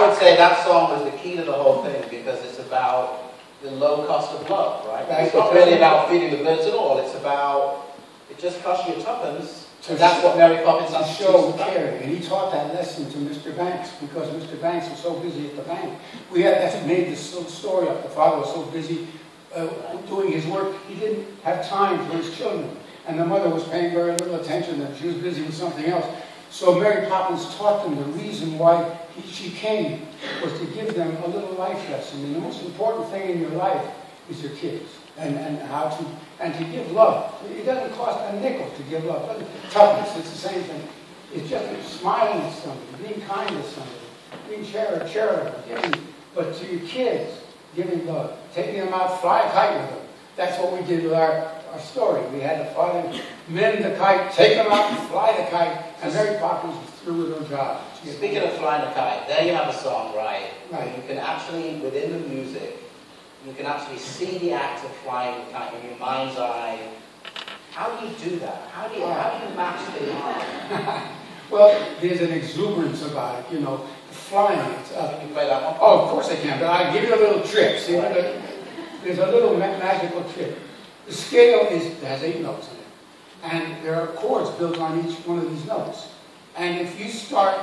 I would say that song was the key to the whole thing because it's about the low cost of love, right? It's not really about feeding the birds at all. It's about, it just costs you tuppence. And that's what Mary Poppins has to show care. And he taught that lesson to Mr. Banks because Mr. Banks was so busy at the bank. That's what made this little story up. The father was so busy doing his work, he didn't have time for his children. And the mother was paying very little attention, and she was busy with something else. So Mary Poppins taught them the reason why she came was to give them a little life lesson. And the most important thing in your life is your kids and how to give love. It doesn't cost a nickel to give love. It doesn't toughness. It's the same thing. It's just smiling at somebody, being kind to somebody, being charitable, but to your kids, giving love, taking them out, fly a kite with them. That's what we did with our story. We had the father mend the kite, take them out, and fly the kite, and Mary Poppins was through with her job. Speaking of flying a kite, there you have a song, right? Right. You can actually, within the music, you can actually see the act of flying the kite in your mind's eye. How do you do that? How do you match the... Well, there's an exuberance about it, you know, flying. Can you play that one? Oh, of course I can, but I'll give you a little trick. See, there's a little magical trick. The scale has 8 notes in it, and there are chords built on each one of these notes. And if you start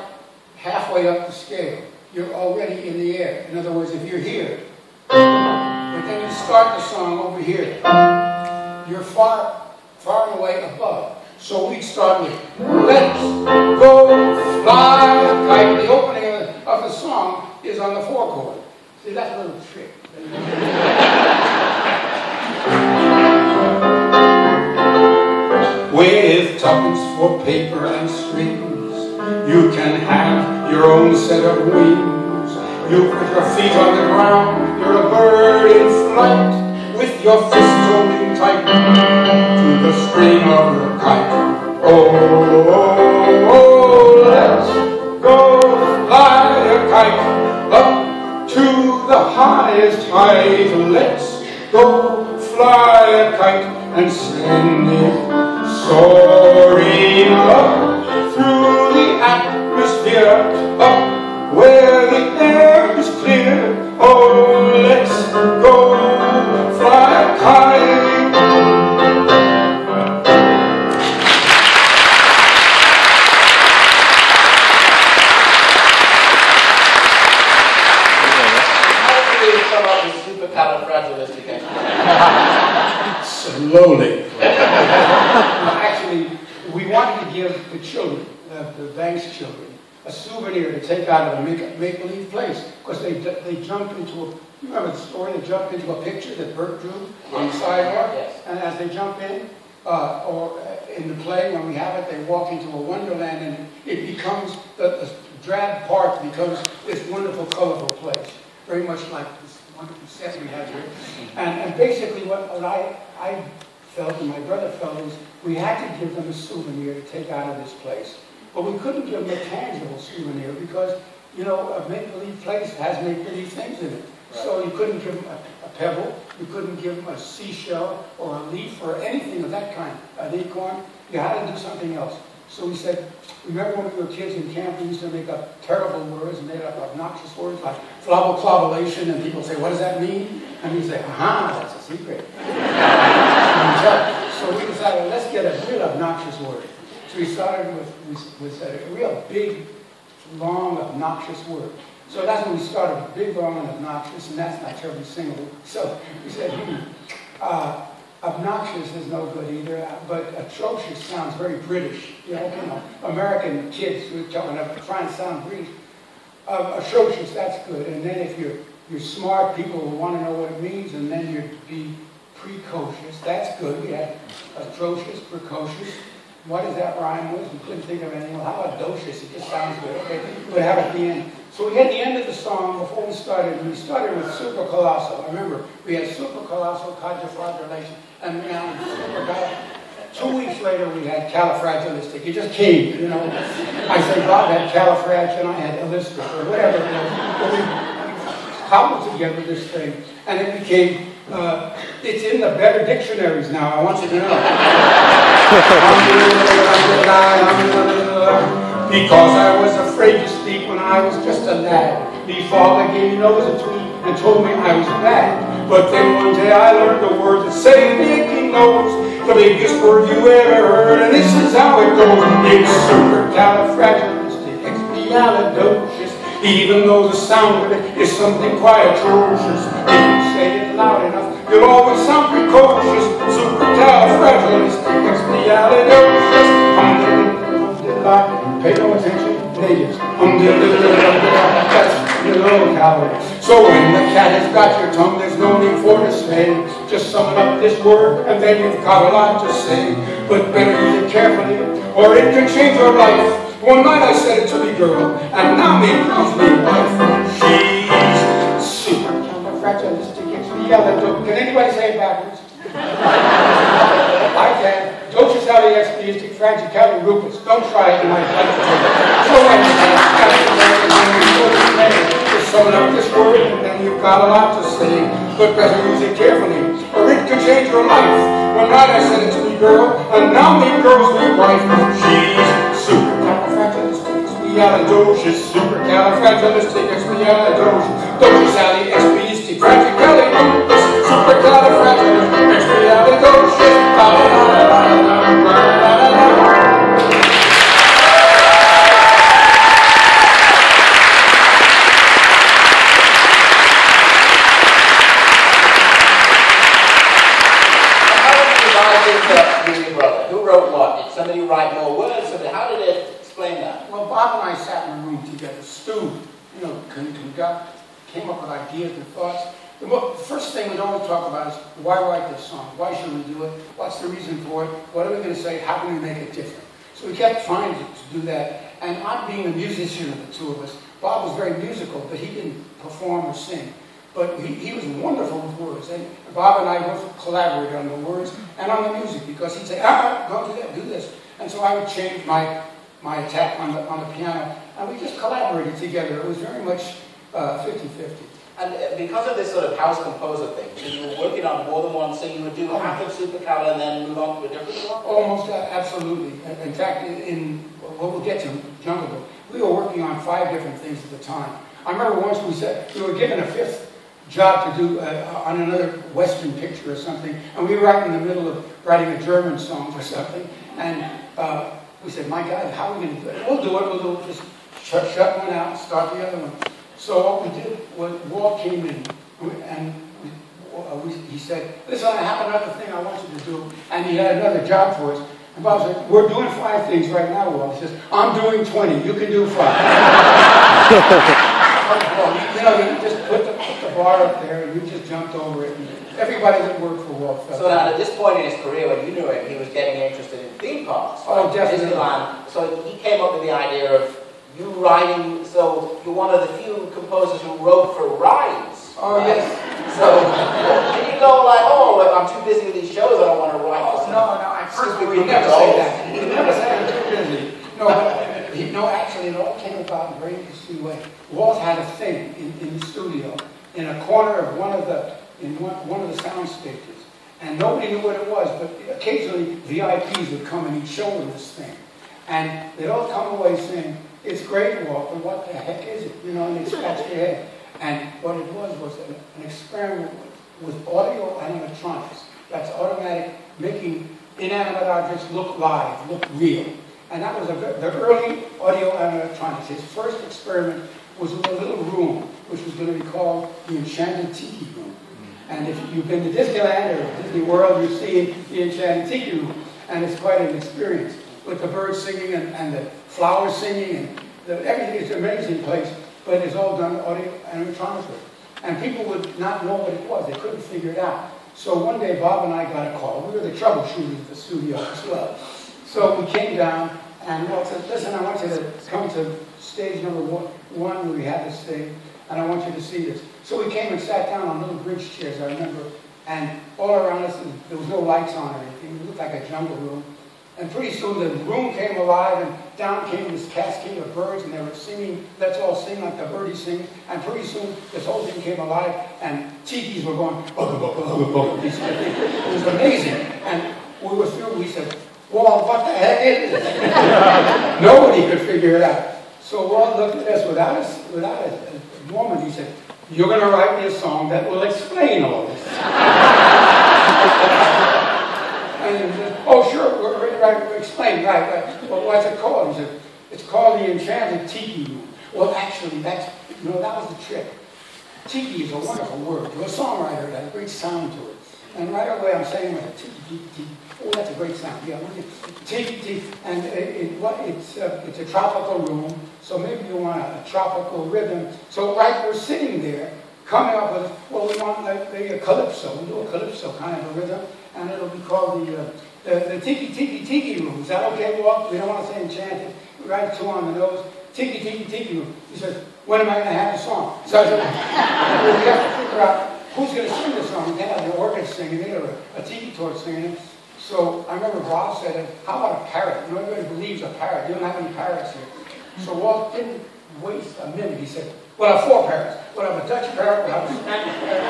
halfway up the scale, you're already in the air. In other words, if you're here, but then you start the song over here, you're far away above. So we'd start with, let's go fly a kite. The opening of the song is on the 4 chord. See, that's a little trick. With tuppence for paper and strings, you can have your own set of wings. You put your feet on the ground, you're a bird in flight, with your fists holding tight to the string of your kite. Oh, oh, oh, let's go fly a kite up to the highest height. Let's go fly a kite and send it soaring up through the atmosphere, up where the air is clear. Oh, let's go fly a kite. Slowly. Actually, we wanted to give the children, the Banks children, a souvenir to take out of a make-believe place. Because they jumped into you remember the story? They jumped into a picture that Bert drew on the sidewalk. Yes. And as they jump in, or in the play, when we have it, they walk into a wonderland and it becomes, the drab part becomes this wonderful, colorful place. Very much like this wonderful set we have here. And basically what I felt and my brother felt is we had to give them a souvenir to take out of this place. But we couldn't give them a tangible souvenir because, you know, a make-believe place has make-believe things in it. Right. So you couldn't give them a pebble, you couldn't give them a seashell or a leaf or anything of that kind, an acorn. You had to do something else. So we said, remember when we were kids in camp, we used to make up terrible words and made up obnoxious words like flaboclavolation, and people say, what does that mean? And we say, aha, that's a secret. So we decided, let's get a real obnoxious word. So we started with a real big, long, obnoxious word. So that's when we started, big, long, and obnoxious, and that's not terribly singable. So we said, obnoxious is no good either, but atrocious sounds very British. You know, American kids who are trying to sound British. Atrocious, that's good. And then if you're smart, people will want to know what it means, and then you'd be precocious. That's good. We had atrocious, precocious. What does that rhyme with? We couldn't think of anything. Well, how about docious? It just sounds good. Okay, we'll have it at the end. So we had the end of the song before we started. We started with super colossal. Remember, we had super colossal quadrifragulation, and now super colossal. 2 weeks later, we had califragilistic. It just came, you know. I said, Bob had califrag, and I had illistic, or whatever. But we cobbled together this thing, and it became. It's in the better dictionaries now. I want you to know. Because I was afraid to speak when I was just a lad. The father gave me notice and told me I was bad. But then one day I learned the words that say Mickey knows the biggest word you ever heard, and this is how it goes. It's supercalifragilisticexpialidocious, even though the sound of it is something quite atrocious. If you say it loud enough, you'll always sound precocious. Supercalifragilisticexpialidocious. Pay no attention, natives. That's your little coward. So when the cat has got your tongue, there's no need for dismay. Just summon up this word, and then you've got a lot to say. But better use it carefully, or it can change your life. One night I said it to the girl, and now me calls me wife. She's supercalifragilisticexpialidocious. Can anybody say it backwards? I can. Docious-expialidocious. Don't try it, you might like it. So just summon up this word, and then you've got a lot to say. But better use it carefully, or it could change your life. One night I said it to the girl, and now me girl's me wife. She's supercalifragilisticexpialidocious. Supercalifragilisticexpialidocious. Docious-expialidocious. Supercalifragilisticexpialidocious. Who wrote what? Did somebody write more words? How did it explain that? Well, Bob and I sat in a room together. Stu, came up with ideas and thoughts. The first thing we'd always talk about is, why write this song? Why should we do it? What's the reason for it? What are we going to say? How can we make it different? So we kept trying to do that. And I'm being a musician of the two of us. Bob was very musical, but he didn't perform or sing. But he was wonderful with words. And Bob and I both collaborated on the words and on the music, because he'd say, go do that, do this. And so I would change my attack on the piano, and we just collaborated together. It was very much 50-50. And because of this sort of house composer thing, so you were working on more than one, so you would do half of Supercal and then move on to a different one? Almost absolutely. In fact, in what we'll get to, Jungle Book, we were working on 5 different things at the time. I remember once we said we were given a 5th job to do on another Western picture or something, and we were right in the middle of writing a German song or something, and we said, my God, how are we going to do it? We'll do it, just shut one out and start the other one. So what we did was Walt came in, and he said, listen, I have another thing I want you to do, and he had another job for us. And Bob said, we're doing 5 things right now, Walt. He says, I'm doing 20, you can do 5. You just put the bar up there, and you just jumped over it. And everybody that worked for Walt felt so now, at this point in his career, when you knew him, he was getting interested in theme parks. Oh, definitely. Disneyland. So he came up with the idea of you writing, so you're one of the few composers who wrote for rides. Oh, yes. So did you go like, oh, I'm too busy with these shows, I don't want to write for some first we never say that. We never say I'm too busy. Actually, it all came about in a very interesting way. Walt had a thing in the studio, in a corner of one of the sound stages, and nobody knew what it was, but occasionally VIPs would come and he'd show them this thing, and they'd all come away saying, it's great, Walt, but what the heck is it? And they'd scratch their head. And what it was an experiment with audio and electronics. That's automatic, making inanimate objects look live, look real. And that was the early audio and electronics. His first experiment was in a little room, which was going to be called the Enchanted Tiki Room. And if you've been to Disneyland or Disney World, you've seen the Enchanted Tiki Room, and it's quite an experience. With the birds singing and the flowers singing, and everything is an amazing place, but it's all done audio and electronically. And people would not know what it was. They couldn't figure it out. So one day, Bob and I got a call. We were the troubleshooters at the studio as well. So we came down, and Walt said, listen, I want you to come to stage number one where we had this thing, and I want you to see this. So we came and sat down on little bridge chairs, I remember, and all around us, there was no lights on or anything. It looked like a jungle room. And pretty soon the room came alive, and down came this cascade of birds, and they were singing, let's all sing like the birdies sing. And pretty soon this whole thing came alive, and tikis were going, it was amazing. And we were through, we said, Walt, what the heck is this? Nobody could figure it out. So Walt looked at us without a woman, he said, you're going to write me a song that will explain all this. And he said, oh, sure, right, explain, right. Well, what's it called? He said, it's called the Enchanted Tiki Room. Well, actually, that was the trick. Tiki is a wonderful word. You're a songwriter, it has a great sound to it. And right away I'm saying, tiki, tiki, tiki. Oh, that's a great sound. Yeah, tiki, tiki. And it's a tropical room, so maybe you want a tropical rhythm. So right, we're sitting there, coming up with, well, we want maybe a calypso. We do a calypso kind of a rhythm, and it'll be called the tiki, tiki, tiki room. Is that okay, Walt? We don't want to say enchanted. We write two on the nose. Tiki, tiki, tiki room. He says, when am I going to have the song? So I said, we have to figure out who's going to sing the song. We can't have the orchestra singing it or a tiki torch singing it. So I remember Bob said, how about a parrot? You know, everybody believes a parrot. You don't have any parrots here. So Walt didn't waste a minute. He said, we'll have 4 parrots. We'll have a Dutch parrot, we'll have a Spanish parrot.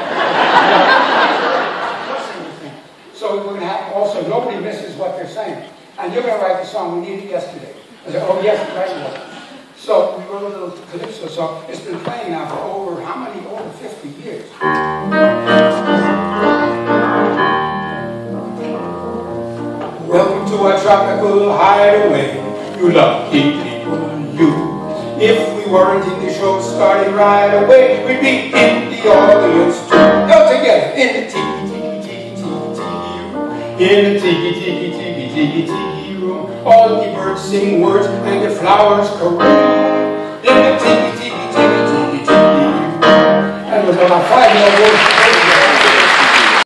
So we're going to have also, nobody misses what they're saying. And you're going to write the song, we need it yesterday. I said, oh yes, right now. So we wrote a little calypso song. It's been playing now for over, how many? Over 50 years. Welcome to our tropical hideaway, you lucky people, you. If we weren't in the show starting right away, we'd be in the audience too. Go together, in the tiki, tiki, tiki, tiki, tiki room. In the tiki, tiki, tiki, tiki, tiki room. All the birds sing words and the flowers caress. In the tiki, tiki, tiki, tiki, tiki room. And with about 5 more words.